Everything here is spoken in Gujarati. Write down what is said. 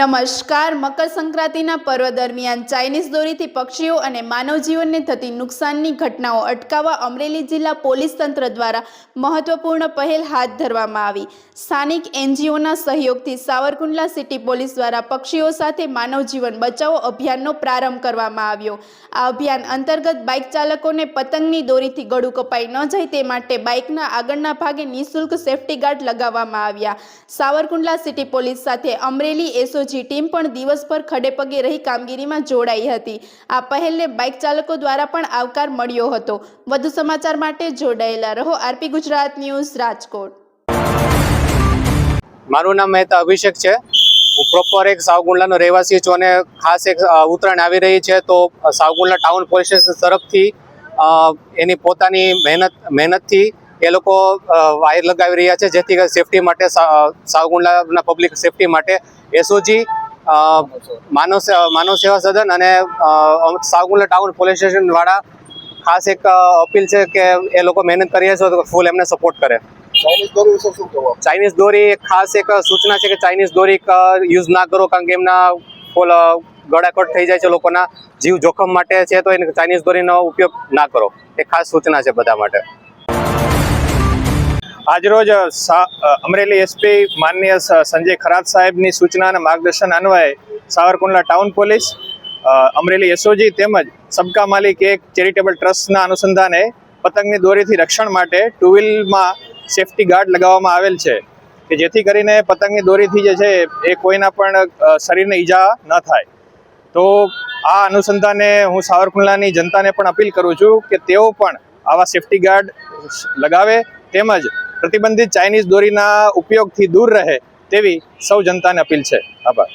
નમસ્કાર। મકર સંક્રાંતિના પર્વ દરમિયાન ચાઇનીઝ દોરીથી પક્ષીઓ અને માનવ જીવનને થતી નુકસાનની ઘટનાઓ અટકાવવા અમરેલી જિલ્લા પોલીસ તંત્ર દ્વારા મહત્વપૂર્ણ પહેલ હાથ ધરવામાં આવી। સ્થાનિક એનજીઓના સહયોગથી સાવરકુંડલા સિટી પોલીસ દ્વારા પક્ષીઓ સાથે માનવ જીવન બચાવો અભિયાનનો પ્રારંભ કરવામાં આવ્યો। આ અભિયાન અંતર્ગત બાઇક ચાલકોને પતંગની દોરીથી ગળું કપાઈ ન જાય તે માટે બાઇકના આગળના ભાગે નિઃશુલ્ક સેફટી ગાર્ડ લગાવવામાં આવ્યા। સાવરકુંડલા સિટી પોલીસ સાથે અમરેલી એસઓજી ટીમ પણ દિવસભર ખડે પગે રહી કામગીરીમાં જોડાઈ હતી। આ પહેલને બાઇક ચાલકો દ્વારા પણ આવકાર મળ્યો હતો। વધુ સમાચાર માટે જોડાયેલા રહો આરપી ગુજરાત ન્યૂઝ રાજકોટ। મારું નામ મહેતા અભિષેક છે। હું પ્રોપર એક સાવરકુંડલાનો રહેવાસી છું અને ખાસ એક ઉત્તરાયણ આવી રહી છે તો સાવરકુંડલા ટાઉન પોલીસ સ્ટેશન તરફથી એની પોતાની મહેનતથી એ લોકો વાયર લગાવી રહ્યા છે જેથી સેફટી માટે સાવરકુંડલાના પબ્લિક સેફટી માટે એસઓજી માનવ સેવા સદન અને સાવરકુંડલા ટાઉન પોલીસ સ્ટેશન વાળા ખાસ એક અપીલ છે કે એ લોકો મહેનત કરી છે તો ફૂલ એમને સપોર્ટ કરે। ચાઇનીઝ દોરી ખાસ એક સૂચના છે કે ચાઇનીઝ દોરી યુઝ ના કરો કારણ કે એમના ફૂલ ગળા કટ થઈ જાય છે, લોકોના જીવ જોખમ માટે છે તો એને ચાઇનીઝ દોરીનો ઉપયોગ ના કરો, એ ખાસ સૂચના છે બધા માટે। આજરોજ અમરેલી એસપી માનનીય સંજય ખરાત સાહેબની સૂચના અને માર્ગદર્શન અન્વયે Savarkundla town police, Amreli SOG તેમજ સબકા માલિક એક ચેરિટેબલ ટ્રસ્ટના અનુસંધાને પતંગની દોરીથી રક્ષણ માટે ટુ વ્હીલમાં સેફટી ગાર્ડ લગાવવામાં આવેલ છે કે જેથી કરીને પતંગની દોરીથી જે છે એ કોઈના પણ શરીરને ઈજા ન થાય। તો આ અનુસંધાને હું સાવરકુંડલાની જનતાને પણ અપીલ કરું છું કે તેઓ પણ આવા સેફટી ગાર્ડ લગાવે તેમજ પ્રતિબંધિત ચાઇનીઝ દોરીના ઉપયોગથી દૂર રહે તેવી સૌ જનતાને અપીલ છે। આભાર।